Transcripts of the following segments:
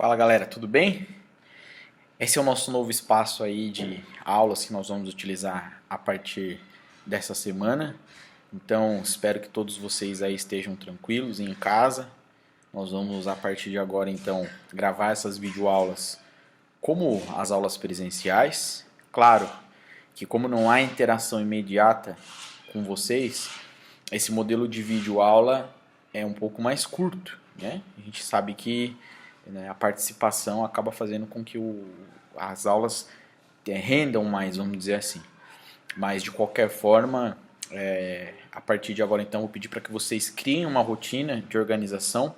Fala galera, tudo bem? Esse é o nosso novo espaço aí de aulas que nós vamos utilizar a partir dessa semana. Então espero que todos vocês aí estejam tranquilos em casa. Nós vamos a partir de agora então gravar essas videoaulas como as aulas presenciais. Claro que como não há interação imediata com vocês, esse modelo de videoaula é um pouco mais curto, né? A gente sabe que a participação acaba fazendo com que as aulas rendam mais, vamos dizer assim. Mas de qualquer forma, a partir de agora então, eu vou pedir para que vocês criem uma rotina de organização.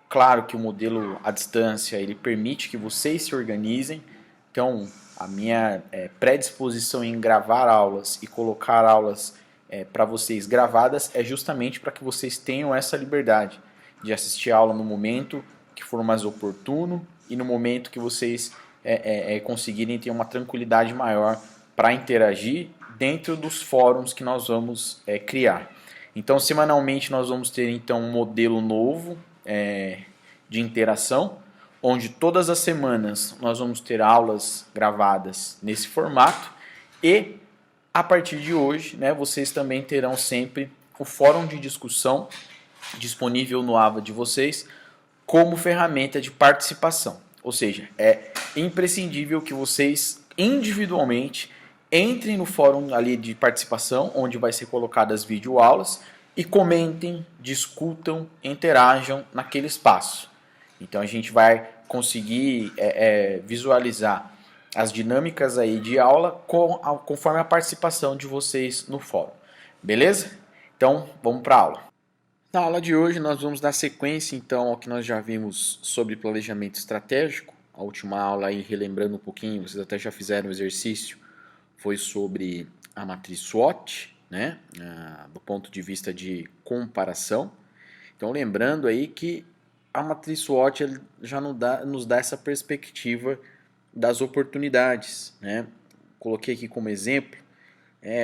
Claro que o modelo à distância ele permite que vocês se organizem. Então, a minha predisposição em gravar aulas e colocar aulas para vocês gravadas é justamente para que vocês tenham essa liberdade de assistir a aula no momento que for mais oportuno e no momento que vocês conseguirem ter uma tranquilidade maior para interagir dentro dos fóruns que nós vamos criar. Então, semanalmente nós vamos ter então um modelo novo de interação, onde todas as semanas nós vamos ter aulas gravadas nesse formato e a partir de hoje, né, vocês também terão sempre o fórum de discussão disponível no AVA de vocês como ferramenta de participação. Ou seja, é imprescindível que vocês individualmente entrem no fórum ali de participação, onde vai ser colocadas videoaulas, e comentem, discutam, interajam naquele espaço. Então a gente vai conseguir visualizar as dinâmicas aí de aula conforme a participação de vocês no fórum. Beleza? Então vamos para a aula. Na aula de hoje nós vamos dar sequência então ao que nós já vimos sobre planejamento estratégico. A última aula aí, relembrando um pouquinho, vocês até já fizeram o exercício, foi sobre a matriz SWOT, né? Do ponto de vista de comparação. Então lembrando aí que a matriz SWOT já nos dá essa perspectiva das oportunidades, né? Coloquei aqui como exemplo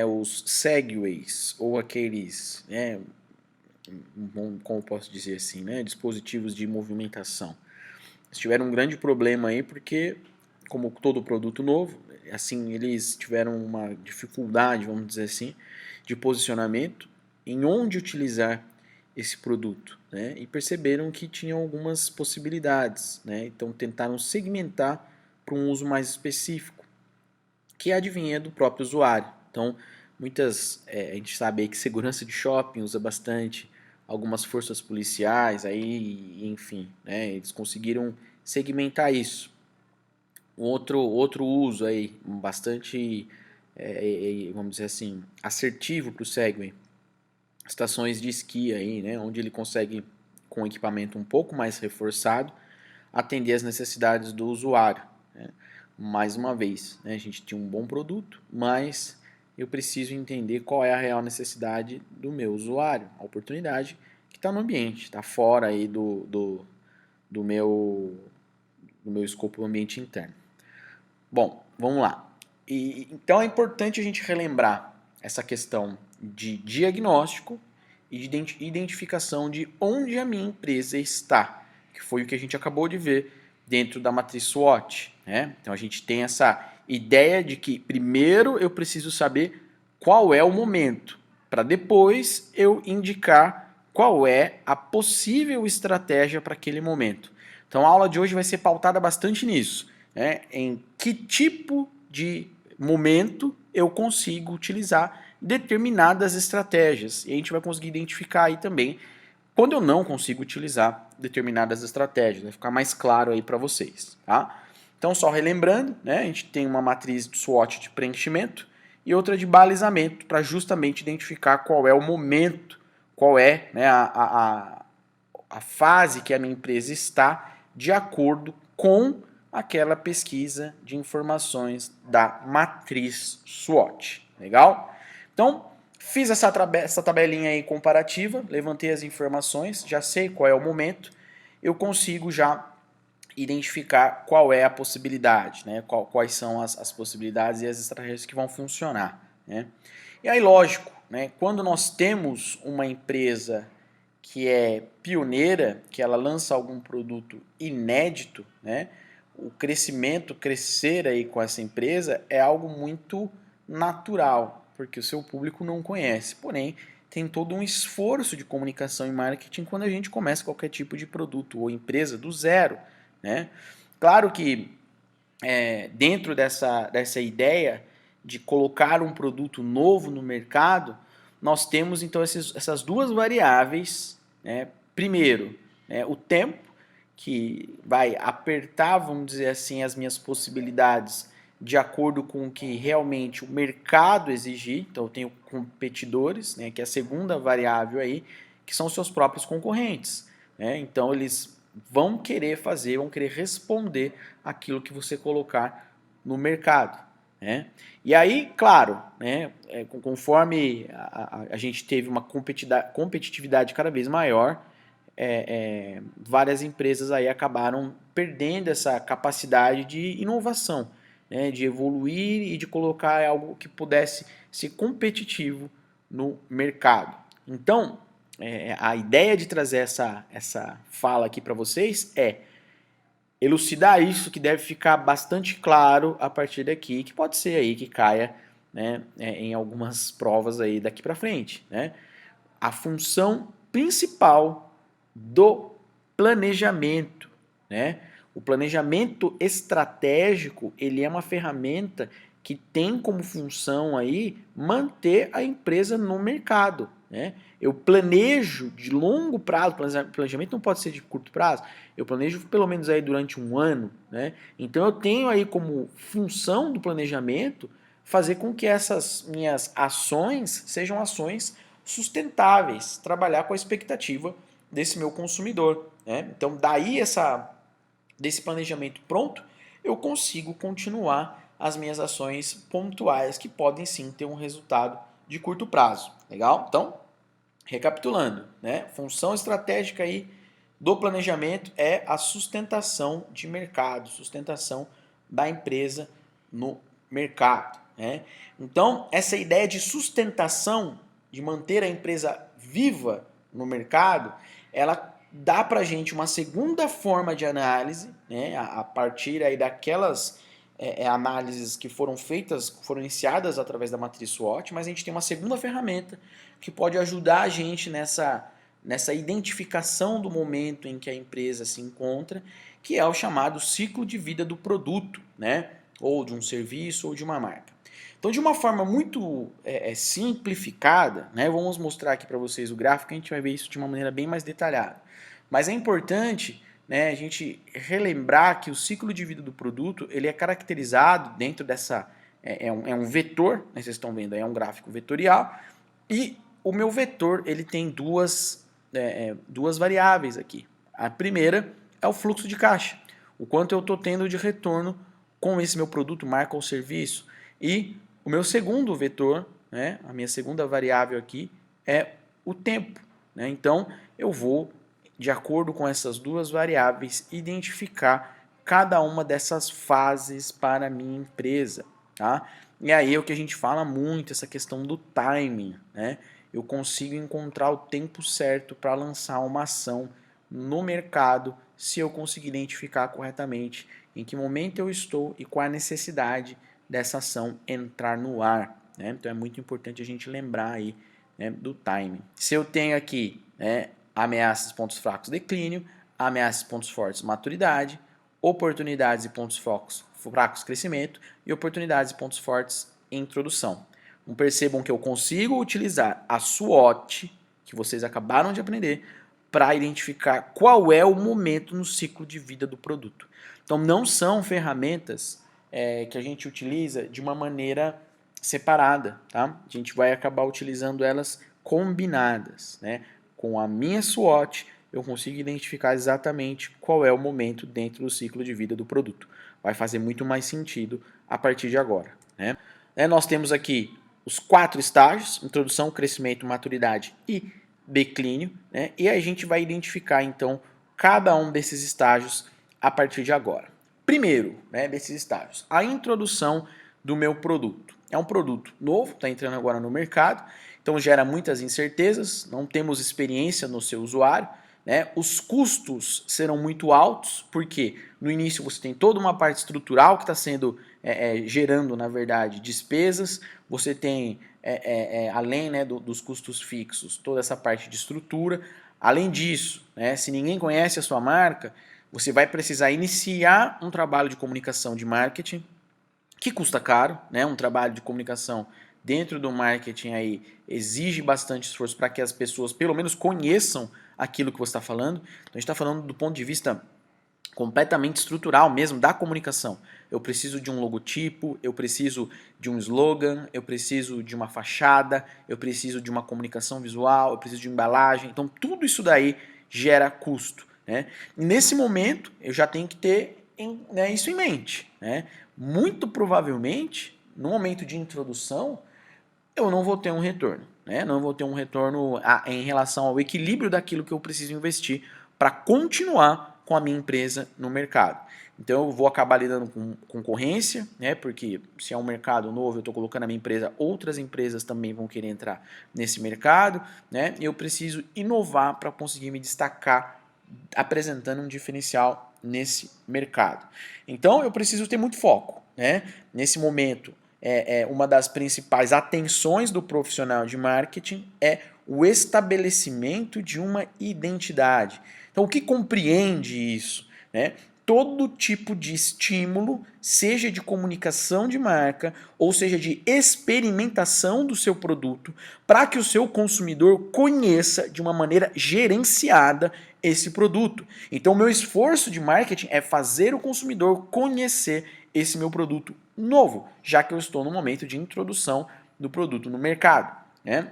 os segways ou aqueles, como posso dizer assim, né, dispositivos de movimentação. Eles tiveram um grande problema aí porque, como todo produto novo, assim, eles tiveram uma dificuldade, vamos dizer assim, de posicionamento em onde utilizar esse produto, né? E perceberam que tinham algumas possibilidades, né? Então tentaram segmentar para um uso mais específico, que adivinha do próprio usuário. Então, a gente sabe aí que segurança de shopping usa bastante, algumas forças policiais, aí, enfim, né? Eles conseguiram segmentar isso. Outro uso aí, bastante, vamos dizer assim, assertivo para o Segway, estações de esqui aí, né? Onde ele consegue, com um equipamento um pouco mais reforçado, atender as necessidades do usuário, né? Mais uma vez, né, a gente tinha um bom produto, mas eu preciso entender qual é a real necessidade do meu usuário, a oportunidade que está no ambiente, está fora aí do meu escopo do ambiente interno. Bom, vamos lá. Então é importante a gente relembrar essa questão de diagnóstico e de identificação de onde a minha empresa está, que foi o que a gente acabou de ver dentro da matriz SWOT, né? Então a gente tem essa ideia de que primeiro eu preciso saber qual é o momento, para depois eu indicar qual é a possível estratégia para aquele momento. Então a aula de hoje vai ser pautada bastante nisso, né? Em que tipo de momento eu consigo utilizar determinadas estratégias. E a gente vai conseguir identificar aí também quando eu não consigo utilizar determinadas estratégias. Vai ficar mais claro aí para vocês, tá? Então, só relembrando, né, a gente tem uma matriz de SWOT de preenchimento e outra de balizamento para justamente identificar qual é o momento, qual é, né, a fase que a minha empresa está de acordo com aquela pesquisa de informações da matriz SWOT. Legal? Então, fiz essa tabelinha aí comparativa, levantei as informações, já sei qual é o momento, eu consigo já identificar qual é a possibilidade, né? Quais são as possibilidades e as estratégias que vão funcionar, né? E aí, lógico, né? Quando nós temos uma empresa que é pioneira, que ela lança algum produto inédito, né? O crescer aí com essa empresa é algo muito natural, porque o seu público não conhece. Porém, tem todo um esforço de comunicação e marketing quando a gente começa qualquer tipo de produto ou empresa do zero, né? Claro que dentro dessa ideia de colocar um produto novo no mercado, nós temos então essas duas variáveis, né? Primeiro, né, o tempo, que vai apertar, vamos dizer assim, as minhas possibilidades de acordo com o que realmente o mercado exigir. Então eu tenho competidores, né, que é a segunda variável aí, que são os seus próprios concorrentes, né? Então eles vão querer fazer, vão querer responder aquilo que você colocar no mercado, né? E aí, claro, né, conforme a gente teve uma competitividade cada vez maior, várias empresas aí acabaram perdendo essa capacidade de inovação, né, de evoluir e de colocar algo que pudesse ser competitivo no mercado. Então, a ideia de trazer essa fala aqui para vocês é elucidar isso, que deve ficar bastante claro a partir daqui, que pode ser aí que caia, né, em algumas provas aí daqui para frente, né? A função principal do planejamento, né? O planejamento estratégico, ele é uma ferramenta que tem como função aí manter a empresa no mercado, né? Eu planejo de longo prazo, planejamento não pode ser de curto prazo, eu planejo pelo menos aí durante um ano, né? Então eu tenho aí como função do planejamento fazer com que essas minhas ações sejam ações sustentáveis, trabalhar com a expectativa desse meu consumidor, né? Então daí desse planejamento pronto, eu consigo continuar as minhas ações pontuais que podem sim ter um resultado de curto prazo. Legal? Então, recapitulando, né? Função estratégica aí do planejamento é a sustentação de mercado, sustentação da empresa no mercado, né? Então, essa ideia de sustentação, de manter a empresa viva no mercado, ela dá para a gente uma segunda forma de análise, né? A partir aí daquelas análises que foram feitas, foram iniciadas através da matriz SWOT, mas a gente tem uma segunda ferramenta que pode ajudar a gente nessa identificação do momento em que a empresa se encontra, que é o chamado ciclo de vida do produto, né? Ou de um serviço ou de uma marca. Então, de uma forma muito simplificada, né? Vamos mostrar aqui para vocês o gráfico, a gente vai ver isso de uma maneira bem mais detalhada. Mas é importante, né, a gente relembrar que o ciclo de vida do produto ele é caracterizado dentro dessa... um vetor, né, vocês estão vendo aí, é um gráfico vetorial, e o meu vetor ele tem duas variáveis aqui. A primeira é o fluxo de caixa, o quanto eu estou tendo de retorno com esse meu produto, marca ou serviço. E o meu segundo vetor, né, a minha segunda variável aqui, é o tempo, né? Então, eu vou, de acordo com essas duas variáveis, identificar cada uma dessas fases para a minha empresa, tá? E aí é o que a gente fala muito, essa questão do timing, né? Eu consigo encontrar o tempo certo para lançar uma ação no mercado se eu conseguir identificar corretamente em que momento eu estou e qual a necessidade dessa ação entrar no ar, né? Então é muito importante a gente lembrar aí, né, do timing. Se eu tenho aqui, né, ameaças, pontos fracos, declínio, ameaças, pontos fortes, maturidade, oportunidades e pontos fracos, crescimento, e oportunidades e pontos fortes, introdução. Então, percebam que eu consigo utilizar a SWOT, que vocês acabaram de aprender, para identificar qual é o momento no ciclo de vida do produto. Então, não são ferramentas que a gente utiliza de uma maneira separada, tá? A gente vai acabar utilizando elas combinadas, né? Com a minha SWOT, eu consigo identificar exatamente qual é o momento dentro do ciclo de vida do produto. Vai fazer muito mais sentido a partir de agora, né? Nós temos aqui os 4 estágios: introdução, crescimento, maturidade e declínio, né? E a gente vai identificar então cada um desses estágios a partir de agora. Primeiro, né, desses estágios, a introdução do meu produto. É um produto novo, está entrando agora no mercado, então gera muitas incertezas, não temos experiência no seu usuário, né? Os custos serão muito altos, porque no início você tem toda uma parte estrutural que está sendo gerando, na verdade, despesas, você tem, além, né, dos custos fixos, toda essa parte de estrutura. Além disso, né, se ninguém conhece a sua marca, você vai precisar iniciar um trabalho de comunicação de marketing, que custa caro, né? Um trabalho de comunicação dentro do marketing aí exige bastante esforço para que as pessoas pelo menos conheçam aquilo que você está falando. Então a gente está falando do ponto de vista completamente estrutural mesmo da comunicação. Eu preciso de um logotipo, eu preciso de um slogan, eu preciso de uma fachada, eu preciso de uma comunicação visual, eu preciso de embalagem. Então tudo isso daí gera custo, né? Nesse momento eu já tenho que ter isso em mente, né? Muito provavelmente no momento de introdução eu não vou ter um retorno, né? Não vou ter um retorno em relação ao equilíbrio daquilo que eu preciso investir para continuar com a minha empresa no mercado. Então eu vou acabar lidando com concorrência, né? Porque se é um mercado novo, eu estou colocando a minha empresa, outras empresas também vão querer entrar nesse mercado, né? Eu preciso inovar para conseguir me destacar apresentando um diferencial nesse mercado. Então eu preciso ter muito foco, né? Nesse momento, uma das principais atenções do profissional de marketing é o estabelecimento de uma identidade. Então, o que compreende isso, né? Todo tipo de estímulo, seja de comunicação de marca ou seja de experimentação do seu produto, para que o seu consumidor conheça de uma maneira gerenciada esse produto. Então, o meu esforço de marketing é fazer o consumidor conhecer esse meu produto novo, já que eu estou no momento de introdução do produto no mercado, né?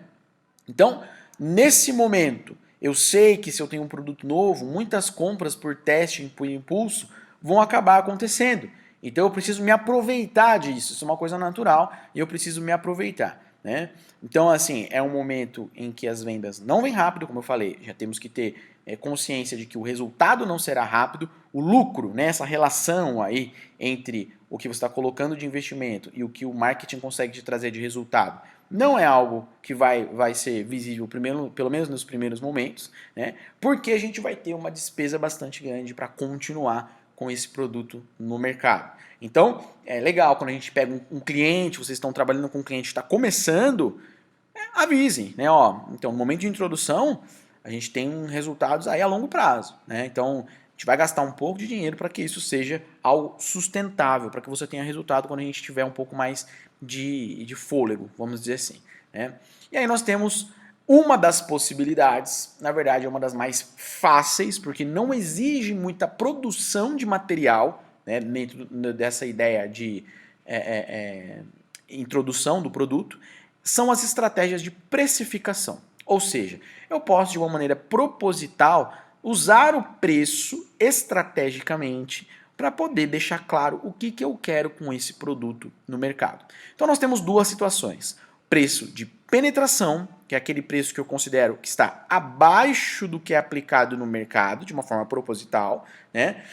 Então, nesse momento, eu sei que se eu tenho um produto novo, muitas compras por teste e por impulso vão acabar acontecendo. Então eu preciso me aproveitar disso, isso é uma coisa natural e eu preciso me aproveitar, né? Então, assim, é um momento em que as vendas não vêm rápido, como eu falei, já temos que ter consciência de que o resultado não será rápido, o lucro, né, essa relação aí entre o que você está colocando de investimento e o que o marketing consegue te trazer de resultado, não é algo que vai ser visível pelo menos nos primeiros momentos, né? Porque a gente vai ter uma despesa bastante grande para continuar com esse produto no mercado. Então, é legal quando a gente pega um cliente, vocês estão trabalhando com um cliente que está começando, avisem, né? Ó, então, no momento de introdução, a gente tem resultados aí a longo prazo, né? Então, a gente vai gastar um pouco de dinheiro para que isso seja algo sustentável, para que você tenha resultado quando a gente tiver um pouco mais de fôlego, vamos dizer assim, né? E aí nós temos uma das possibilidades, na verdade é uma das mais fáceis, porque não exige muita produção de material, né, dentro dessa ideia de introdução do produto, são as estratégias de precificação. Ou seja, eu posso de uma maneira proposital usar o preço estrategicamente para poder deixar claro o que eu quero com esse produto no mercado. Então nós temos duas situações. Preço de penetração, que é aquele preço que eu considero que está abaixo do que é aplicado no mercado, de uma forma proposital, né?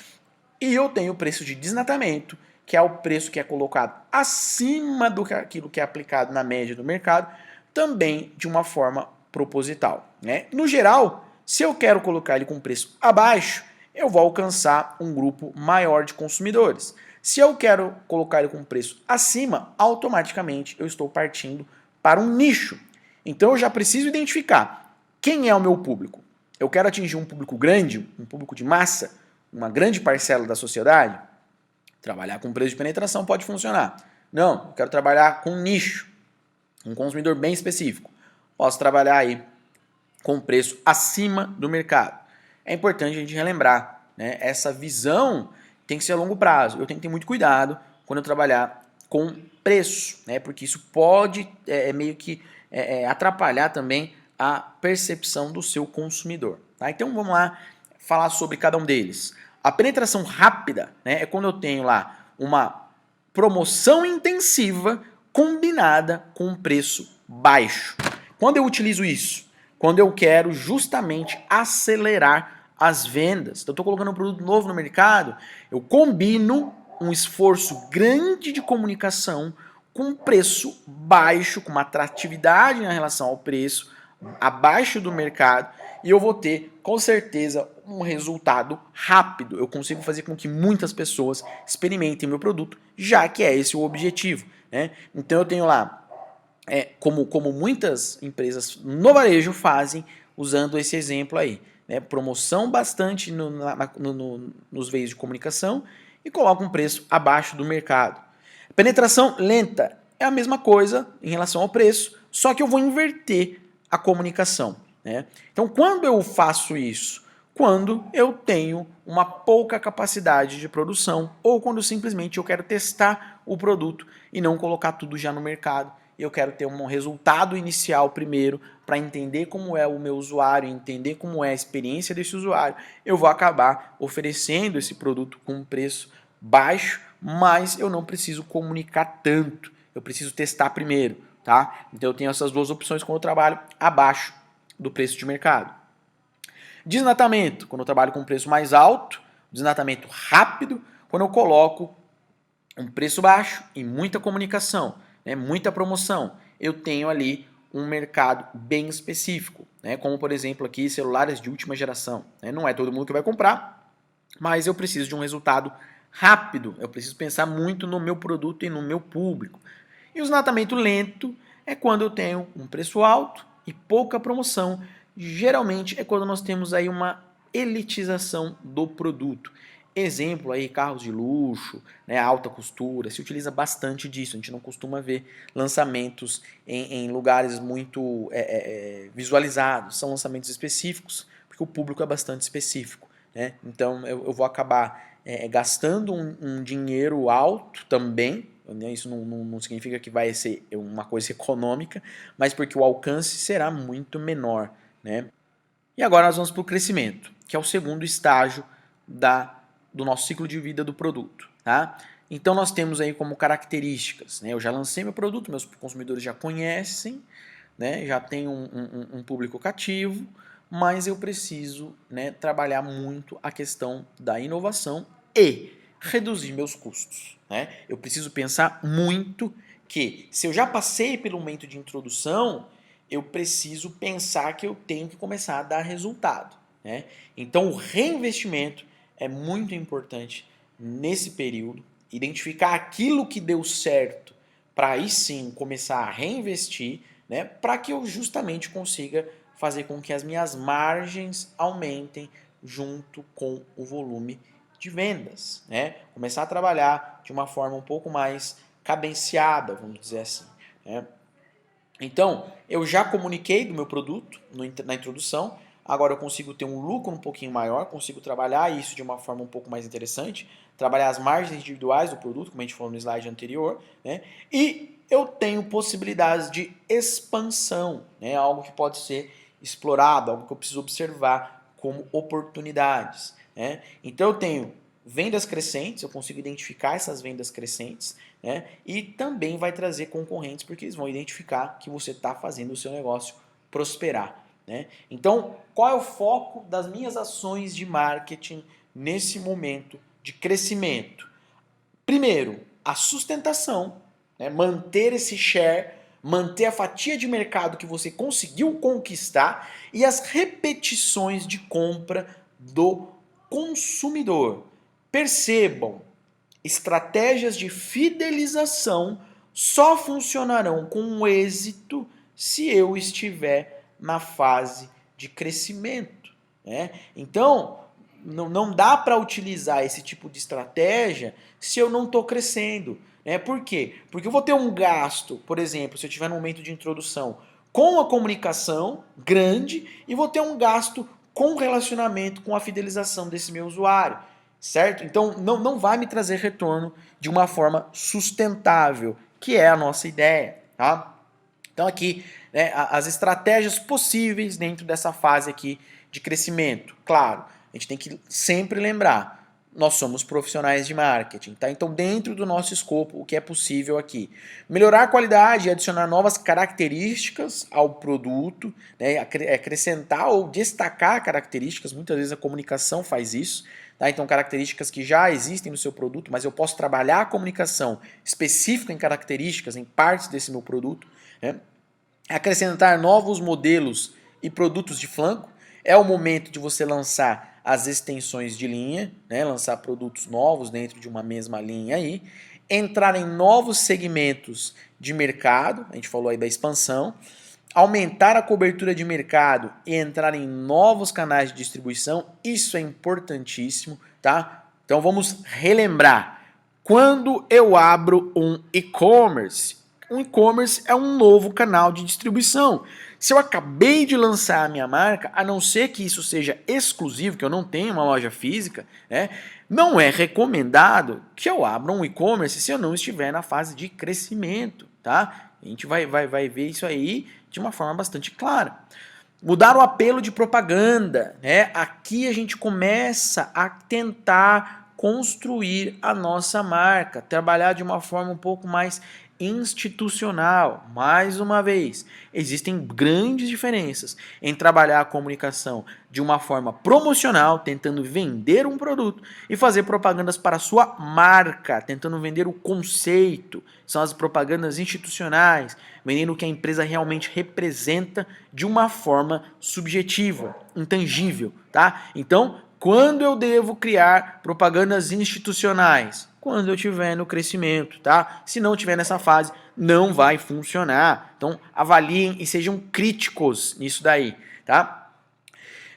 E eu tenho o preço de desnatamento, que é o preço que é colocado acima do que aquilo que é aplicado na média do mercado, também de uma forma proposital, né? No geral, se eu quero colocar ele com preço abaixo, eu vou alcançar um grupo maior de consumidores. Se eu quero colocar ele com preço acima, automaticamente eu estou partindo para um nicho. Então eu já preciso identificar quem é o meu público. Eu quero atingir um público grande, um público de massa, uma grande parcela da sociedade. Trabalhar com preço de penetração pode funcionar. Não, eu quero trabalhar com um nicho, um consumidor bem específico. Posso trabalhar aí com preço acima do mercado. É importante a gente relembrar, né? Essa visão tem que ser a longo prazo. Eu tenho que ter muito cuidado quando eu trabalhar com preço, né? Porque isso pode meio que atrapalhar também a percepção do seu consumidor. Tá? Então vamos lá falar sobre cada um deles. A penetração rápida, né, é quando eu tenho lá uma promoção intensiva combinada com um preço baixo. Quando eu utilizo isso? Quando eu quero justamente acelerar as vendas. Então, eu estou colocando um produto novo no mercado, eu combino um esforço grande de comunicação com preço baixo, com uma atratividade na relação ao preço, abaixo do mercado, e eu vou ter, com certeza, um resultado rápido. Eu consigo fazer com que muitas pessoas experimentem meu produto, já que é esse o objetivo, né? Então eu tenho lá, como muitas empresas no varejo fazem, usando esse exemplo aí, né? Promoção bastante nos veios de comunicação e coloca um preço abaixo do mercado. Penetração lenta é a mesma coisa em relação ao preço, só que eu vou inverter a comunicação, né? Então, quando eu faço isso? Quando eu tenho uma pouca capacidade de produção ou quando simplesmente eu quero testar o produto e não colocar tudo já no mercado. Eu quero ter um resultado inicial primeiro para entender como é o meu usuário, entender como é a experiência desse usuário. Eu vou acabar oferecendo esse produto com um preço baixo, mas eu não preciso comunicar tanto. Eu preciso testar primeiro, tá? Então eu tenho essas duas opções quando eu trabalho abaixo do preço de mercado. Desnatamento, quando eu trabalho com um preço mais alto, desnatamento rápido, quando eu coloco um preço baixo e muita comunicação, né, muita promoção, eu tenho ali um mercado bem específico, né, como por exemplo aqui celulares de última geração. Né, não é todo mundo que vai comprar, mas eu preciso de um resultado rápido, eu preciso pensar muito no meu produto e no meu público. E o desnatamento lento é quando eu tenho um preço alto e pouca promoção. Geralmente é quando nós temos aí uma elitização do produto. Exemplo aí, carros de luxo, né, alta costura, se utiliza bastante disso. A gente não costuma ver lançamentos em lugares muito visualizados, são lançamentos específicos, porque o público é bastante específico. Né? Então eu vou acabar gastando um dinheiro alto também, né? Isso não significa que vai ser uma coisa econômica, mas porque o alcance será muito menor. Né? E agora nós vamos para o crescimento, que é o segundo estágio do nosso ciclo de vida do produto. Tá? Então nós temos aí como características, né? Eu já lancei meu produto, meus consumidores já conhecem, né? Já tenho um público cativo, mas eu preciso, né, trabalhar muito a questão da inovação e reduzir meus custos. Né? Eu preciso pensar muito que se eu já passei pelo momento de introdução, eu preciso pensar que eu tenho que começar a dar resultado. Né? Então o reinvestimento é muito importante nesse período, identificar aquilo que deu certo para aí sim começar a reinvestir, né, para que eu justamente consiga fazer com que as minhas margens aumentem junto com o volume de vendas. Né? Começar a trabalhar de uma forma um pouco mais cadenciada, vamos dizer assim. Né? Então, eu já comuniquei do meu produto na introdução, agora eu consigo ter um lucro um pouquinho maior, consigo trabalhar isso de uma forma um pouco mais interessante, trabalhar as margens individuais do produto, como a gente falou no slide anterior, né? E eu tenho possibilidades de expansão, né? Algo que pode ser explorado, algo que eu preciso observar como oportunidades. Né? Então eu tenho vendas crescentes, eu consigo identificar essas vendas crescentes, né? E também vai trazer concorrentes, porque eles vão identificar que você está fazendo o seu negócio prosperar. Né? Então, qual é o foco das minhas ações de marketing nesse momento de crescimento? Primeiro, a sustentação, né? Manter esse share, manter a fatia de mercado que você conseguiu conquistar e as repetições de compra do consumidor. Percebam, estratégias de fidelização só funcionarão com êxito se eu estiver na fase de crescimento. Né? Então, não dá para utilizar esse tipo de estratégia se eu não estou crescendo. Né? Por quê? Porque eu vou ter um gasto, por exemplo, se eu estiver no momento de introdução, com a comunicação grande e vou ter um gasto com o relacionamento, com a fidelização desse meu usuário. Certo? Então não vai me trazer retorno de uma forma sustentável, que é a nossa ideia. Tá? Então aqui, né, as estratégias possíveis dentro dessa fase aqui de crescimento. Claro, a gente tem que sempre lembrar, nós somos profissionais de marketing, tá? Então dentro do nosso escopo, o que é possível aqui? Melhorar a qualidade e adicionar novas características ao produto, né? Acrescentar ou destacar características, muitas vezes a comunicação faz isso, tá? Então características que já existem no seu produto, mas eu posso trabalhar a comunicação específica em características, em partes desse meu produto, né? Acrescentar novos modelos e produtos de flanco. É o momento de você lançar as extensões de linha, né? Lançar produtos novos dentro de uma mesma linha aí. Entrar em novos segmentos de mercado, a gente falou aí da expansão. Aumentar a cobertura de mercado e entrar em novos canais de distribuição, isso é importantíssimo, tá? Então vamos relembrar. Quando eu abro um e-commerce é um novo canal de distribuição. Se eu acabei de lançar a minha marca, a não ser que isso seja exclusivo, que eu não tenha uma loja física, né, não é recomendado que eu abra um e-commerce se eu não estiver na fase de crescimento, tá? A gente vai ver isso aí de uma forma bastante clara. Mudar o apelo de propaganda, né? Aqui a gente começa a tentar construir a nossa marca, trabalhar de uma forma um pouco mais institucional. Mais uma vez, existem grandes diferenças em trabalhar a comunicação de uma forma promocional, tentando vender um produto, e fazer propagandas para a sua marca, tentando vender o conceito. São as propagandas institucionais, vendendo o que a empresa realmente representa de uma forma subjetiva, intangível, tá? Então, quando eu devo criar propagandas institucionais? Quando eu estiver no crescimento, tá? Se não estiver nessa fase, não vai funcionar. Então, avaliem e sejam críticos nisso daí, tá?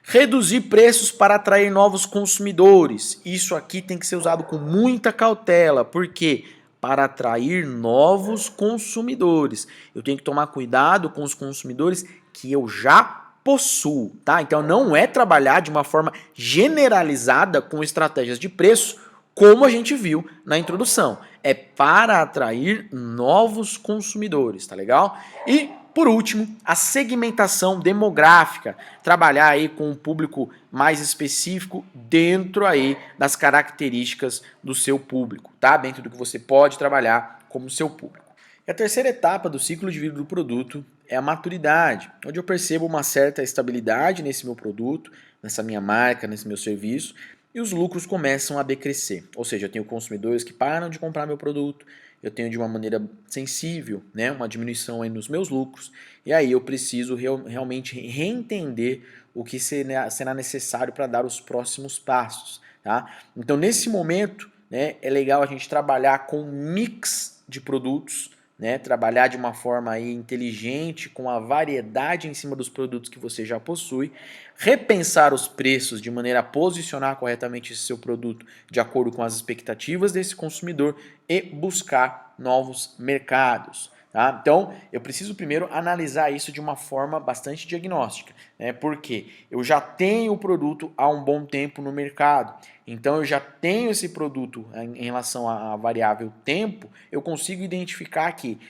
Reduzir preços para atrair novos consumidores. Isso aqui tem que ser usado com muita cautela, porque para atrair novos consumidores, eu tenho que tomar cuidado com os consumidores que eu já possuo, tá? Então não é trabalhar de uma forma generalizada com estratégias de preço, como a gente viu na introdução. É para atrair novos consumidores, tá legal? E por último, a segmentação demográfica, trabalhar aí com um público mais específico dentro aí das características do seu público, tá? Dentro do que você pode trabalhar como seu público. E a terceira etapa do ciclo de vida do produto é a maturidade, onde eu percebo uma certa estabilidade nesse meu produto, nessa minha marca, nesse meu serviço, e os lucros começam a decrescer. Ou seja, eu tenho consumidores que param de comprar meu produto, eu tenho de uma maneira sensível, né, uma diminuição aí nos meus lucros, e aí eu preciso realmente reentender o que será necessário para dar os próximos passos. Tá? Então, nesse momento, né, é legal a gente trabalhar com um mix de produtos, né, trabalhar de uma forma aí inteligente, com a variedade em cima dos produtos que você já possui, repensar os preços de maneira a posicionar corretamente esse seu produto de acordo com as expectativas desse consumidor e buscar novos mercados. Tá? Então, eu preciso primeiro analisar isso de uma forma bastante diagnóstica, né? Porque eu já tenho o produto há um bom tempo no mercado, então eu já tenho esse produto em relação à variável tempo, eu consigo identificar que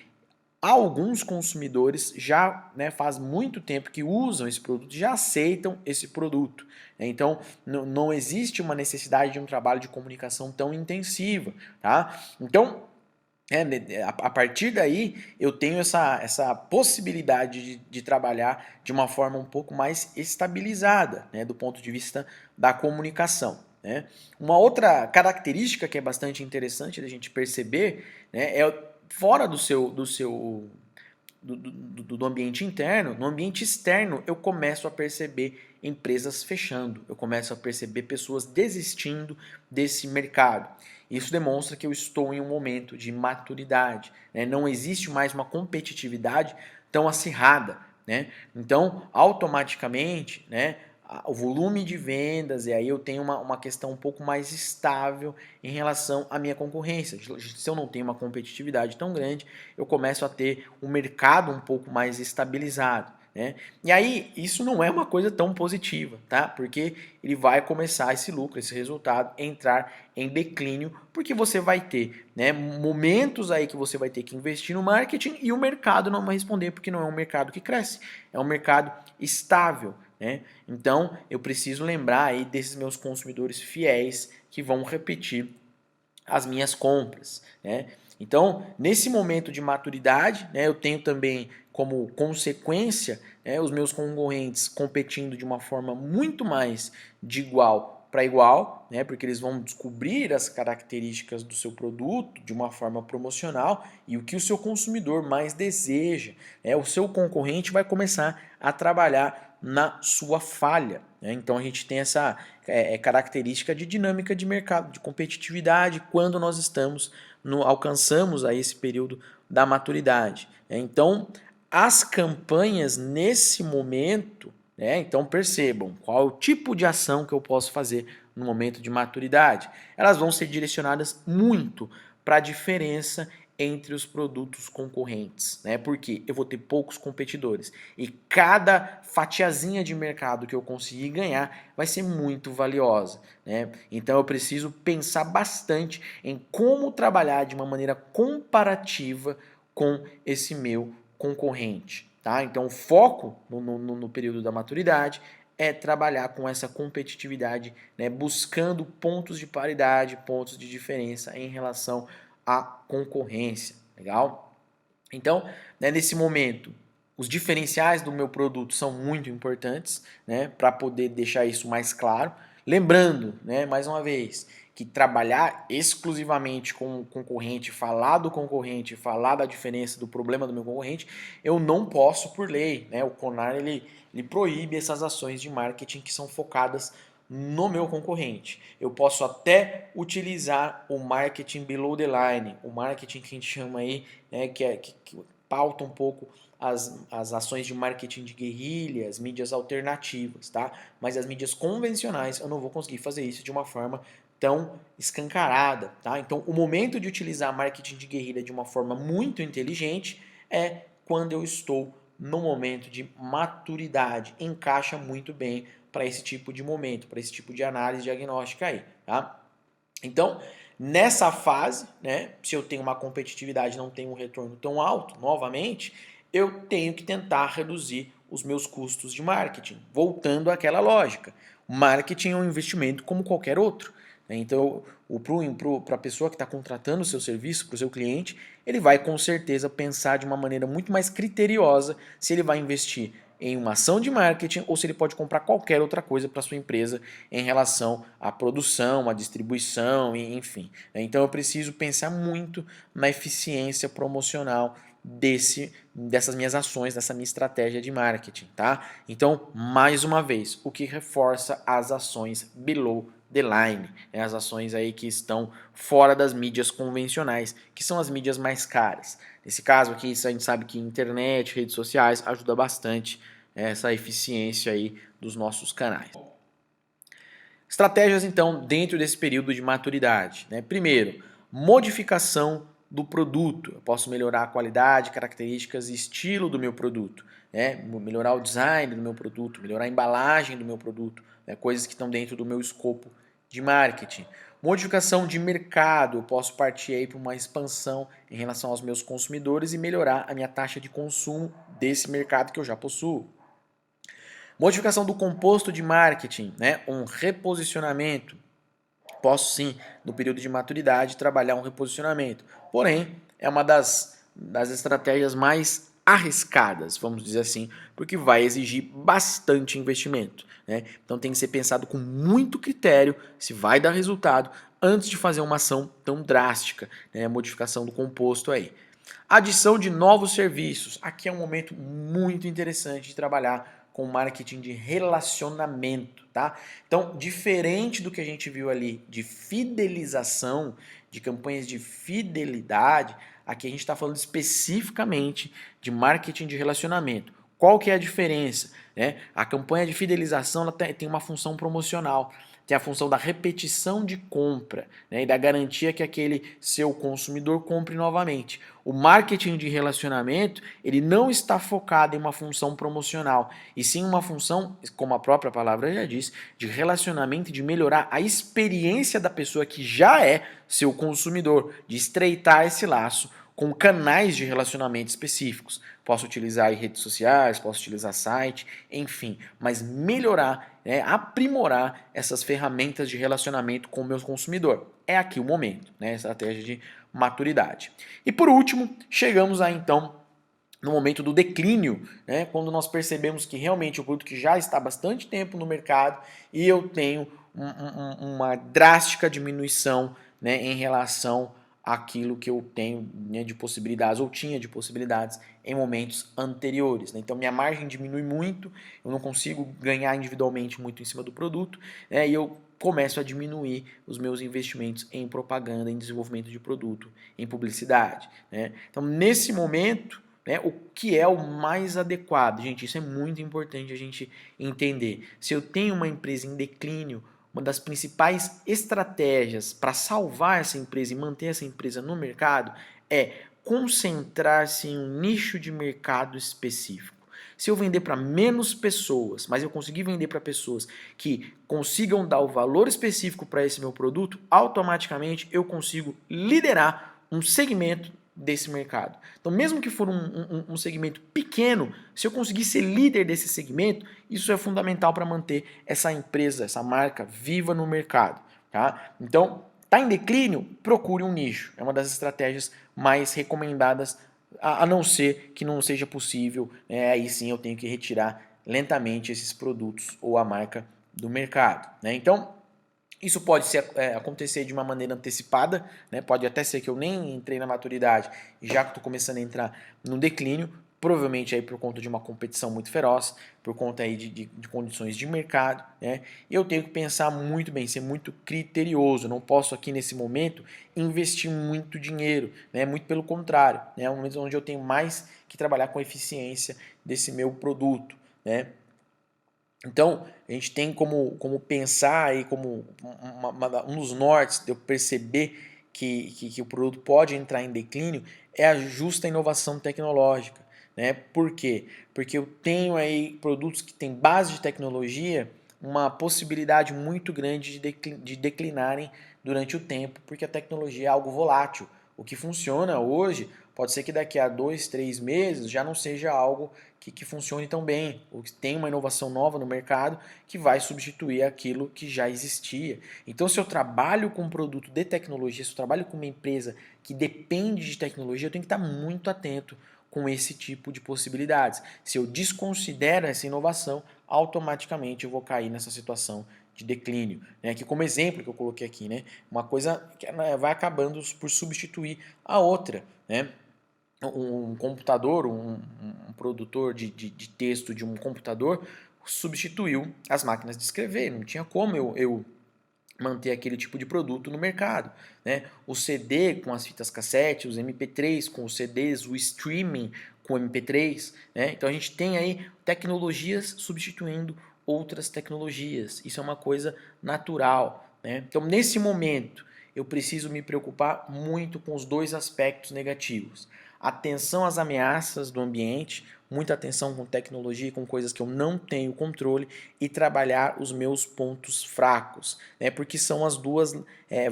alguns consumidores já, né, faz muito tempo que usam esse produto, já aceitam esse produto. Então, não existe uma necessidade de um trabalho de comunicação tão intensiva. Tá? Então, a partir daí, eu tenho essa possibilidade de trabalhar de uma forma um pouco mais estabilizada, né, do ponto de vista da comunicação. Né? Uma outra característica que é bastante interessante da gente perceber, né, é fora do ambiente interno, no ambiente externo eu começo a perceber empresas fechando, eu começo a perceber pessoas desistindo desse mercado. Isso demonstra que eu estou em um momento de maturidade, né? Não existe mais uma competitividade tão acirrada, né? Então, automaticamente, né, o volume de vendas, e aí eu tenho uma questão um pouco mais estável em relação à minha concorrência. Se eu não tenho uma competitividade tão grande, eu começo a ter um mercado um pouco mais estabilizado. Né? E aí, isso não é uma coisa tão positiva, tá? Porque ele vai começar esse lucro, esse resultado, entrar em declínio, porque você vai ter, né, momentos aí que você vai ter que investir no marketing e o mercado não vai responder, porque não é um mercado que cresce, é um mercado estável. Né? Então, eu preciso lembrar aí desses meus consumidores fiéis que vão repetir as minhas compras. Né? Então, nesse momento de maturidade, né, eu tenho também como consequência, né, os meus concorrentes competindo de uma forma muito mais de igual para igual, né? Porque eles vão descobrir as características do seu produto de uma forma promocional e o que o seu consumidor mais deseja. O seu concorrente vai começar a trabalhar na sua falha, né? Então a gente tem essa característica de dinâmica de mercado, de competitividade, quando nós alcançamos aí esse período da maturidade. Então, as campanhas nesse momento, então percebam qual é o tipo de ação que eu posso fazer no momento de maturidade. Elas vão ser direcionadas muito para a diferença entre os produtos concorrentes, né? Porque eu vou ter poucos competidores e cada fatiazinha de mercado que eu conseguir ganhar vai ser muito valiosa, né? Então eu preciso pensar bastante em como trabalhar de uma maneira comparativa com esse meu concorrente, tá? Então o foco no período da maturidade é trabalhar com essa competitividade, né? Buscando pontos de paridade, pontos de diferença em relação à concorrência, legal? Então, né, nesse momento, os diferenciais do meu produto são muito importantes, né, para poder deixar isso mais claro. Lembrando, né, mais uma vez, que trabalhar exclusivamente com o concorrente, falar do concorrente, falar da diferença do problema do meu concorrente, eu não posso por lei, né? O CONAR ele proíbe essas ações de marketing que são focadas no meu concorrente. Eu posso até utilizar o marketing below the line, o marketing que a gente chama aí, né, que pauta um pouco as ações de marketing de guerrilha, as mídias alternativas, tá? Mas as mídias convencionais eu não vou conseguir fazer isso de uma forma tão escancarada, tá? Então, o momento de utilizar marketing de guerrilha de uma forma muito inteligente é quando eu estou no momento de maturidade. Encaixa muito bem para esse tipo de momento, para esse tipo de análise diagnóstica aí, tá? Então, nessa fase, né, se eu tenho uma competitividade e não tenho um retorno tão alto, novamente, eu tenho que tentar reduzir os meus custos de marketing, voltando àquela lógica. O marketing é um investimento como qualquer outro. Então, para a pessoa que está contratando o seu serviço, para o seu cliente, ele vai com certeza pensar de uma maneira muito mais criteriosa se ele vai investir em uma ação de marketing ou se ele pode comprar qualquer outra coisa para sua empresa em relação à produção, à distribuição, enfim. Então eu preciso pensar muito na eficiência promocional dessas minhas ações, dessa minha estratégia de marketing, tá? Então, mais uma vez, o que reforça as ações below the line, né? As ações aí que estão fora das mídias convencionais, que são as mídias mais caras. Nesse caso aqui, a gente sabe que internet, redes sociais ajuda bastante essa eficiência aí dos nossos canais. Estratégias, então, dentro desse período de maturidade, né? Primeiro, modificação do produto. Eu posso melhorar a qualidade, características e estilo do meu produto, né? Melhorar o design do meu produto, melhorar a embalagem do meu produto, né? Coisas que estão dentro do meu escopo de marketing. Modificação de mercado. Eu posso partir aí para uma expansão em relação aos meus consumidores e melhorar a minha taxa de consumo desse mercado que eu já possuo. Modificação do composto de marketing, né? Um reposicionamento. Posso sim, no período de maturidade, trabalhar um reposicionamento. Porém, é uma das estratégias mais arriscadas, vamos dizer assim, porque vai exigir bastante investimento, né? Então tem que ser pensado com muito critério se vai dar resultado antes de fazer uma ação tão drástica, né? Modificação do composto aí. Adição de novos serviços. Aqui é um momento muito interessante de trabalhar com marketing de relacionamento, tá? Então, diferente do que a gente viu ali de fidelização, de campanhas de fidelidade, aqui a gente está falando especificamente de marketing de relacionamento. Qual que é a diferença? Né? A campanha de fidelização ela tem uma função promocional, tem a função da repetição de compra, né? E da garantia que aquele seu consumidor compre novamente. O marketing de relacionamento ele não está focado em uma função promocional, e sim uma função, como a própria palavra já diz, de relacionamento e de melhorar a experiência da pessoa que já é seu consumidor, de estreitar esse laço com canais de relacionamento específicos. Posso utilizar redes sociais, posso utilizar site, enfim, mas melhorar, aprimorar essas ferramentas de relacionamento com o meu consumidor. É aqui o momento, né? Estratégia de maturidade. E por último, chegamos a então no momento do declínio, né, quando nós percebemos que realmente o produto que já está há bastante tempo no mercado e eu tenho uma drástica diminuição, né, em relação àquilo que eu tenho, né, de possibilidades ou tinha de possibilidades em momentos anteriores. Né? Então minha margem diminui muito, eu não consigo ganhar individualmente muito em cima do produto, né, e eu começo a diminuir os meus investimentos em propaganda, em desenvolvimento de produto, em publicidade. Né? Então nesse momento, né, o que é o mais adequado? Gente, isso é muito importante a gente entender. Se eu tenho uma empresa em declínio, uma das principais estratégias para salvar essa empresa e manter essa empresa no mercado é concentrar-se em um nicho de mercado específico. Se eu vender para menos pessoas, mas eu conseguir vender para pessoas que consigam dar o valor específico para esse meu produto, automaticamente eu consigo liderar um segmento desse mercado. Então, mesmo que for um segmento pequeno, se eu conseguir ser líder desse segmento, isso é fundamental para manter essa empresa, essa marca viva no mercado. Tá? Então, está em declínio? Procure um nicho. É uma das estratégias mais recomendadas, a não ser que não seja possível. Aí sim eu tenho que retirar lentamente esses produtos ou a marca do mercado. Né? Então, isso pode acontecer de uma maneira antecipada, né? Pode até ser que eu nem entrei na maturidade e já estou começando a entrar no declínio, provavelmente aí por conta de uma competição muito feroz, por conta aí de condições de mercado, né? E eu tenho que pensar muito bem, ser muito criterioso, não posso aqui nesse momento investir muito dinheiro, né? Muito pelo contrário, né? É um momento onde eu tenho mais que trabalhar com a eficiência desse meu produto, né? Então, a gente tem como pensar aí como um dos nortes de eu perceber que o produto pode entrar em declínio é a justa inovação tecnológica. Né? Por quê? Porque eu tenho aí produtos que têm base de tecnologia, uma possibilidade muito grande de declinarem durante o tempo, porque a tecnologia é algo volátil. O que funciona hoje pode ser que daqui a 2, 3 meses já não seja algo que funcione tão bem, ou que tem uma inovação nova no mercado que vai substituir aquilo que já existia. Então, se eu trabalho com um produto de tecnologia, se eu trabalho com uma empresa que depende de tecnologia, eu tenho que estar muito atento com esse tipo de possibilidades. Se eu desconsidero essa inovação, automaticamente eu vou cair nessa situação de declínio. Né? Aqui como exemplo que eu coloquei aqui, né? Uma coisa que vai acabando por substituir a outra. Né? Um computador, um produtor de texto de um computador substituiu as máquinas de escrever. Não tinha como eu manter aquele tipo de produto no mercado. Né? O CD com as fitas cassete, os MP3 com os CDs, o streaming com o MP3. Né? Então a gente tem aí tecnologias substituindo outras tecnologias. Isso é uma coisa natural. Né? Então nesse momento eu preciso me preocupar muito com os dois aspectos negativos. Atenção às ameaças do ambiente, muita atenção com tecnologia e com coisas que eu não tenho controle e trabalhar os meus pontos fracos, né? Porque são as duas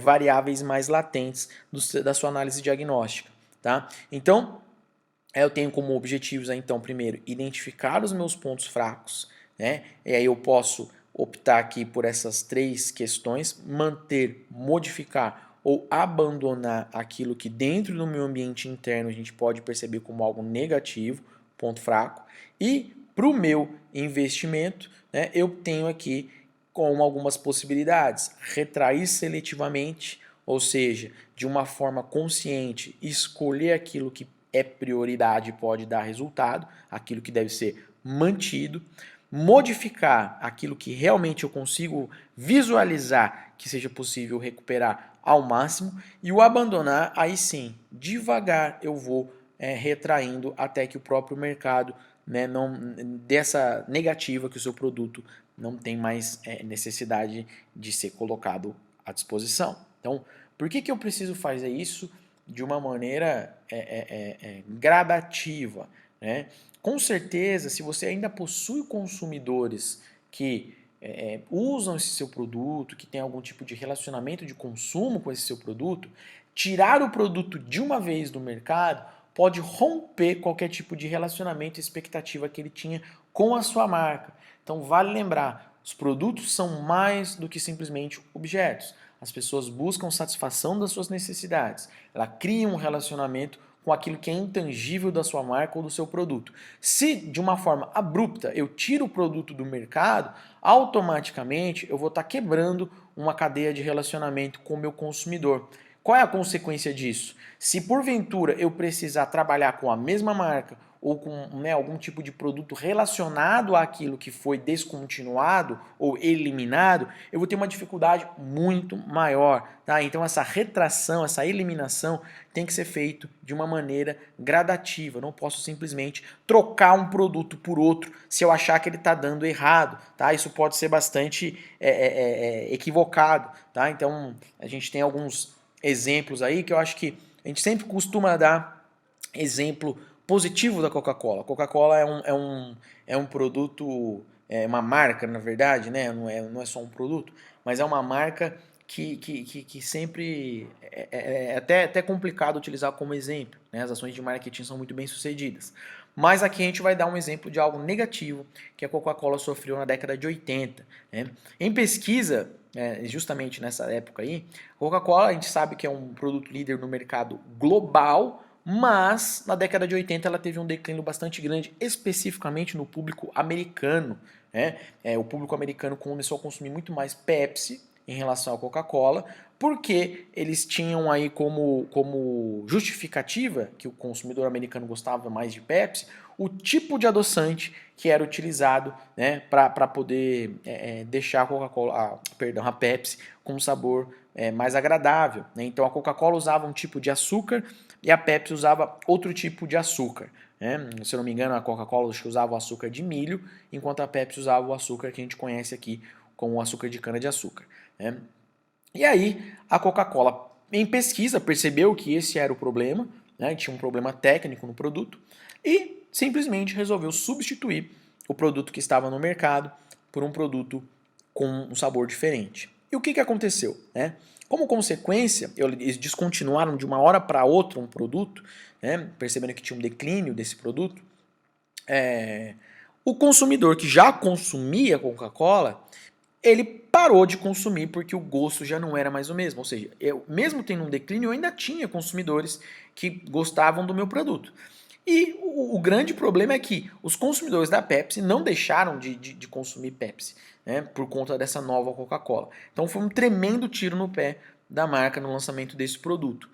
variáveis mais latentes da sua análise diagnóstica. Tá? Então, eu tenho como objetivos, então, primeiro, identificar os meus pontos fracos, né? E aí eu posso optar aqui por essas três questões, manter, modificar ou abandonar aquilo que dentro do meu ambiente interno a gente pode perceber como algo negativo, ponto fraco. E para o meu investimento, né, eu tenho aqui com algumas possibilidades, retrair seletivamente, ou seja, de uma forma consciente, escolher aquilo que é prioridade e pode dar resultado, aquilo que deve ser mantido, modificar aquilo que realmente eu consigo visualizar que seja possível recuperar ao máximo e o abandonar, aí sim, devagar eu vou retraindo até que o próprio mercado, né, não, dessa negativa que o seu produto não tem mais necessidade de ser colocado à disposição. Então, por que eu preciso fazer isso de uma maneira gradativa? Né? Com certeza, se você ainda possui consumidores que usam esse seu produto, que tem algum tipo de relacionamento de consumo com esse seu produto, tirar o produto de uma vez do mercado pode romper qualquer tipo de relacionamento e expectativa que ele tinha com a sua marca. Então vale lembrar, os produtos são mais do que simplesmente objetos. As pessoas buscam satisfação das suas necessidades. Ela cria um relacionamento com com aquilo que é intangível da sua marca ou do seu produto. Se de uma forma abrupta eu tiro o produto do mercado, automaticamente eu vou estar quebrando uma cadeia de relacionamento com o meu consumidor. Qual é a consequência disso? Se porventura eu precisar trabalhar com a mesma marca ou com, né, algum tipo de produto relacionado àquilo que foi descontinuado ou eliminado, eu vou ter uma dificuldade muito maior. Tá? Então essa retração, essa eliminação tem que ser feito de uma maneira gradativa. Eu não posso simplesmente trocar um produto por outro se eu achar que ele está dando errado. Tá? Isso pode ser bastante equivocado. Tá? Então a gente tem alguns exemplos aí que eu acho que a gente sempre costuma dar exemplo positivo da Coca-Cola. A Coca-Cola é um produto, é uma marca, na verdade, né? Não é só um produto, mas é uma marca que sempre é até complicado utilizar como exemplo. Né? As ações de marketing são muito bem sucedidas. Mas aqui a gente vai dar um exemplo de algo negativo que a Coca-Cola sofreu na década de 80. Né? Em pesquisa, justamente nessa época aí, a Coca-Cola a gente sabe que é um produto líder no mercado global, mas na década de 80 ela teve um declínio bastante grande, especificamente no público americano. Né? O público americano começou a consumir muito mais Pepsi em relação à Coca-Cola, porque eles tinham aí como justificativa que o consumidor americano gostava mais de Pepsi, o tipo de adoçante que era utilizado, né, para poder deixar a Coca-Cola, a Pepsi com um sabor mais agradável. Né? Então a Coca-Cola usava um tipo de açúcar e a Pepsi usava outro tipo de açúcar. Né? Se eu não me engano, a Coca-Cola usava o açúcar de milho, enquanto a Pepsi usava o açúcar que a gente conhece aqui como o açúcar de cana-de-açúcar. Né? E aí a Coca-Cola, em pesquisa, percebeu que esse era o problema, né? Tinha um problema técnico no produto, e simplesmente resolveu substituir o produto que estava no mercado por um produto com um sabor diferente. E o que aconteceu? Né? Como consequência, eles descontinuaram de uma hora para outra um produto, né? Percebendo que tinha um declínio desse produto. O consumidor que já consumia Coca-Cola, ele parou de consumir porque o gosto já não era mais o mesmo. Ou seja, eu, mesmo tendo um declínio, eu ainda tinha consumidores que gostavam do meu produto. E o grande problema é que os consumidores da Pepsi não deixaram de consumir Pepsi, né, por conta dessa nova Coca-Cola. Então foi um tremendo tiro no pé da marca no lançamento desse produto.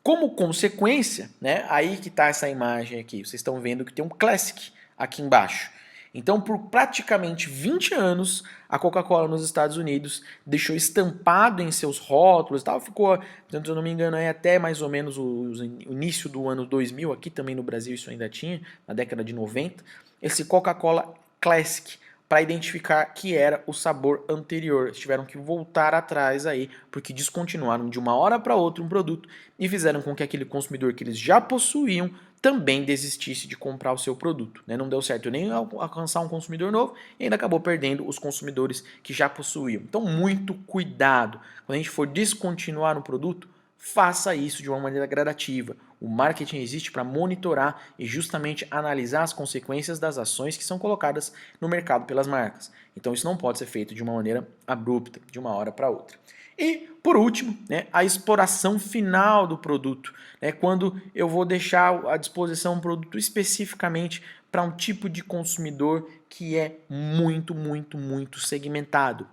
Como consequência, né, aí que está essa imagem aqui, vocês estão vendo que tem um Classic aqui embaixo. Então, por praticamente 20 anos, a Coca-Cola nos Estados Unidos deixou estampado em seus rótulos e tal, ficou, se eu não me engano, até mais ou menos o início do ano 2000, aqui também no Brasil isso ainda tinha, na década de 90, esse Coca-Cola Classic, para identificar que era o sabor anterior. Eles tiveram que voltar atrás aí, porque descontinuaram de uma hora para outra um produto e fizeram com que aquele consumidor que eles já possuíam também desistisse de comprar o seu produto. Né? Não deu certo nem alcançar um consumidor novo e ainda acabou perdendo os consumidores que já possuíam. Então, muito cuidado. Quando a gente for descontinuar um produto, faça isso de uma maneira gradativa. O marketing existe para monitorar e justamente analisar as consequências das ações que são colocadas no mercado pelas marcas. Então isso não pode ser feito de uma maneira abrupta, de uma hora para outra. E, por último, né, a exploração final do produto. Né, quando eu vou deixar à disposição um produto especificamente para um tipo de consumidor que é muito, muito, muito segmentado.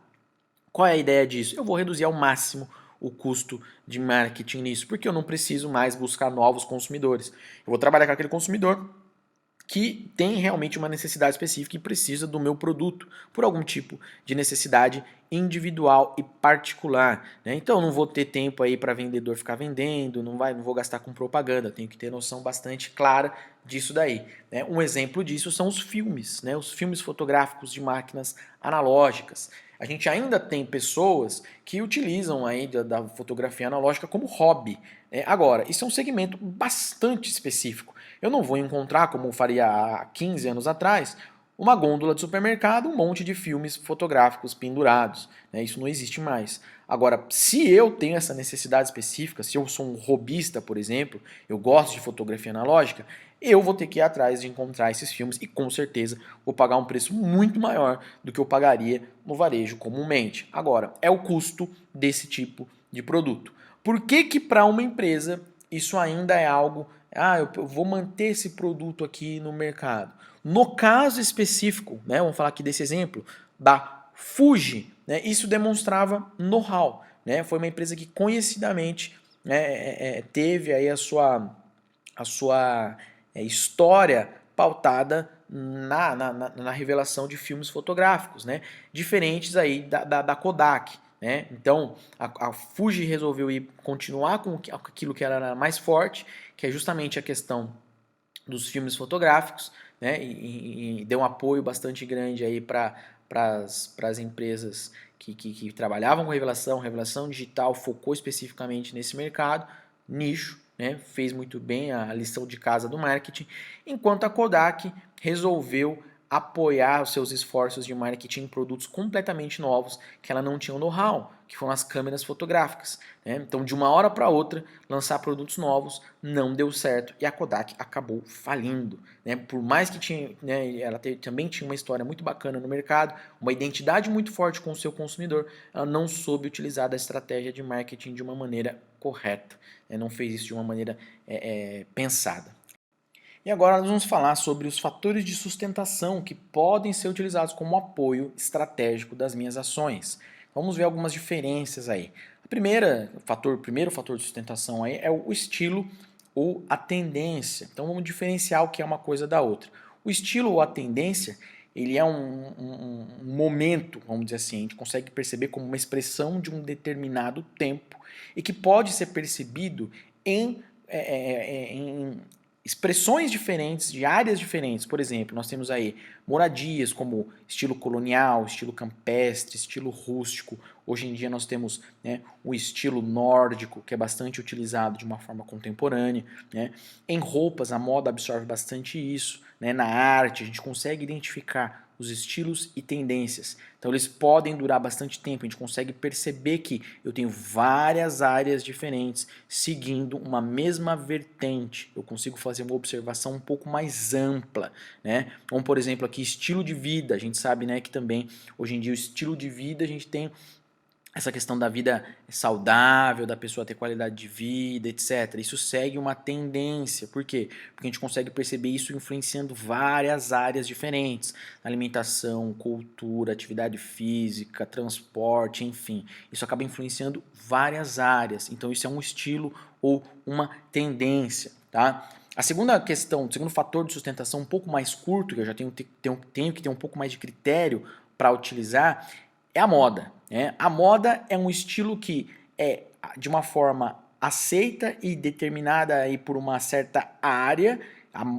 Qual é a ideia disso? Eu vou reduzir ao máximo o custo de marketing nisso, porque eu não preciso mais buscar novos consumidores. Eu vou trabalhar com aquele consumidor que tem realmente uma necessidade específica e precisa do meu produto por algum tipo de necessidade individual e particular. Né? Então eu não vou ter tempo aí para vendedor ficar vendendo, não vou gastar com propaganda, tenho que ter noção bastante clara disso daí. Né? Um exemplo disso são os filmes, né? Os filmes fotográficos de máquinas analógicas. A gente ainda tem pessoas que utilizam aí da fotografia analógica como hobby. Agora, isso é um segmento bastante específico. Eu não vou encontrar, como eu faria há 15 anos atrás, uma gôndola de supermercado, um monte de filmes fotográficos pendurados. Né? Isso não existe mais. Agora, se eu tenho essa necessidade específica, se eu sou um hobbyista, por exemplo, eu gosto de fotografia analógica, eu vou ter que ir atrás de encontrar esses filmes e com certeza vou pagar um preço muito maior do que eu pagaria no varejo comumente. Agora, é o custo desse tipo de produto. Por que para uma empresa isso ainda é algo eu vou manter esse produto aqui no mercado. No caso específico, né, vamos falar aqui desse exemplo, da Fuji, né, isso demonstrava know-how. Né, foi uma empresa que conhecidamente, né, teve aí a sua história pautada na revelação de filmes fotográficos, né? Diferentes aí da Kodak. Né? Então a Fuji resolveu continuar com aquilo que era mais forte, que é justamente a questão dos filmes fotográficos, né? E deu um apoio bastante grande aí para as empresas que trabalhavam com revelação digital, focou especificamente nesse mercado, nicho, né? Fez muito bem a lição de casa do marketing, enquanto a Kodak resolveu apoiar os seus esforços de marketing em produtos completamente novos que ela não tinha o know-how, que foram as câmeras fotográficas. Né? Então, de uma hora para outra, lançar produtos novos não deu certo e a Kodak acabou falindo. Né? Por mais que tinha, né, ela também tinha uma história muito bacana no mercado, uma identidade muito forte com o seu consumidor, ela não soube utilizar da estratégia de marketing de uma maneira correta. Né? Não fez isso de uma maneira pensada. E agora nós vamos falar sobre os fatores de sustentação que podem ser utilizados como apoio estratégico das minhas ações. Vamos ver algumas diferenças aí. O primeiro fator de sustentação aí é o estilo ou a tendência. Então vamos diferenciar o que é uma coisa da outra. O estilo ou a tendência, ele é um momento, vamos dizer assim, a gente consegue perceber como uma expressão de um determinado tempo e que pode ser percebido em expressões diferentes, de áreas diferentes. Por exemplo, nós temos aí moradias como estilo colonial, estilo campestre, estilo rústico. Hoje em dia nós temos, né, o estilo nórdico, que é bastante utilizado de uma forma contemporânea. Né? Em roupas, a moda absorve bastante isso. Né? Na arte, a gente consegue identificar os estilos e tendências. Então eles podem durar bastante tempo, a gente consegue perceber que eu tenho várias áreas diferentes seguindo uma mesma vertente. Eu consigo fazer uma observação um pouco mais ampla, né? Como por exemplo aqui estilo de vida, a gente sabe, né, que também hoje em dia o estilo de vida a gente tem essa questão da vida saudável, da pessoa ter qualidade de vida, etc. Isso segue uma tendência. Por quê? Porque a gente consegue perceber isso influenciando várias áreas diferentes. Alimentação, cultura, atividade física, transporte, enfim. Isso acaba influenciando várias áreas. Então isso é um estilo ou uma tendência, tá? A segunda questão, o segundo fator de sustentação um pouco mais curto, que eu já tenho que ter um pouco mais de critério para utilizar, é a moda. Né? A moda é um estilo que é, de uma forma aceita e determinada aí por uma certa área,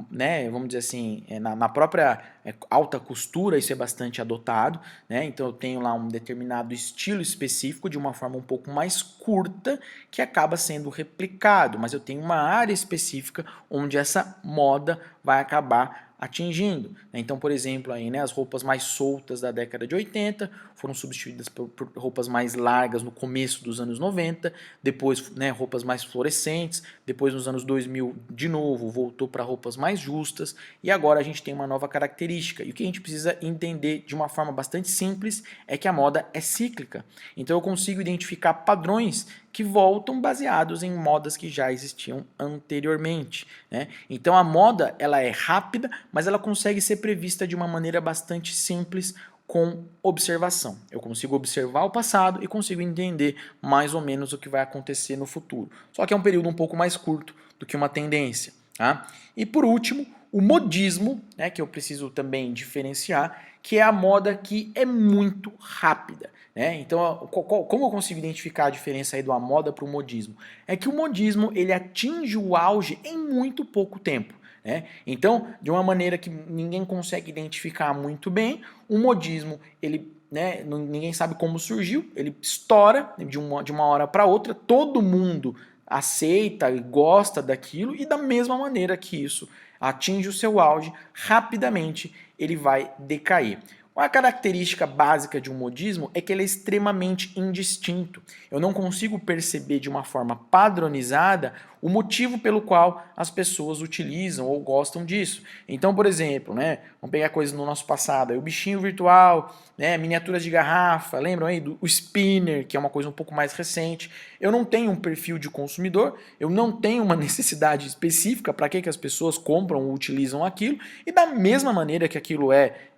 né? Vamos dizer assim, na própria alta costura isso é bastante adotado. Né? Então eu tenho lá um determinado estilo específico de uma forma um pouco mais curta que acaba sendo replicado, mas eu tenho uma área específica onde essa moda vai acabar atingindo. Então, por exemplo, aí, né, as roupas mais soltas da década de 80 foram substituídas por roupas mais largas no começo dos anos 90, depois, né, roupas mais fluorescentes, depois nos anos 2000 de novo voltou para roupas mais justas e agora a gente tem uma nova característica. E o que a gente precisa entender de uma forma bastante simples é que a moda é cíclica. Então eu consigo identificar padrões que voltam baseados em modas que já existiam anteriormente. Né? Então a moda ela é rápida, mas ela consegue ser prevista de uma maneira bastante simples com observação. Eu consigo observar o passado e consigo entender mais ou menos o que vai acontecer no futuro. Só que é um período um pouco mais curto do que uma tendência. Tá? E por último, o modismo, né, que eu preciso também diferenciar, que é a moda que é muito rápida. Né? Então, como eu consigo identificar a diferença aí da moda para o modismo? É que o modismo ele atinge o auge em muito pouco tempo. Né? Então, de uma maneira que ninguém consegue identificar muito bem, o modismo ele, né, ninguém sabe como surgiu, ele estoura de uma hora para outra, todo mundo aceita e gosta daquilo e da mesma maneira que isso atinge o seu auge, rapidamente ele vai decair. Uma característica básica de um modismo é que ele é extremamente indistinto. Eu não consigo perceber de uma forma padronizada o motivo pelo qual as pessoas utilizam ou gostam disso. Então, por exemplo, né, vamos pegar coisas no nosso passado, aí, o bichinho virtual, né, miniaturas de garrafa, lembram aí do spinner, que é uma coisa um pouco mais recente. Eu não tenho um perfil de consumidor, eu não tenho uma necessidade específica para que as pessoas compram ou utilizam aquilo, e da mesma maneira que aquilo é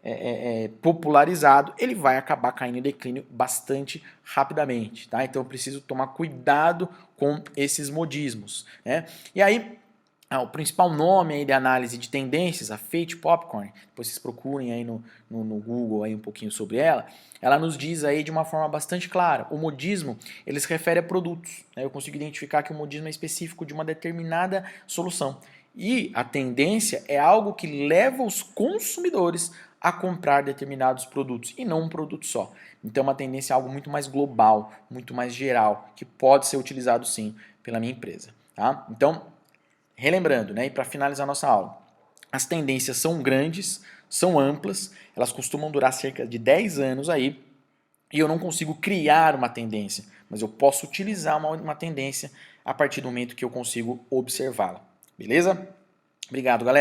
popularizado, ele vai acabar caindo em declínio bastante rapidamente, tá? Então eu preciso tomar cuidado com esses modismos, né? E aí, o principal nome aí de análise de tendências, a Fate Popcorn, depois vocês procurem aí no Google aí um pouquinho sobre ela, ela nos diz aí de uma forma bastante clara, o modismo, ele se refere a produtos, né? Eu consigo identificar que o modismo é específico de uma determinada solução, e a tendência é algo que leva os consumidores a comprar determinados produtos, e não um produto só. Então uma tendência é algo muito mais global, muito mais geral, que pode ser utilizado sim pela minha empresa, tá? Então, relembrando, né, e para finalizar nossa aula, as tendências são grandes, são amplas, elas costumam durar cerca de 10 anos aí, e eu não consigo criar uma tendência, mas eu posso utilizar uma tendência a partir do momento que eu consigo observá-la. Beleza? Obrigado, galera.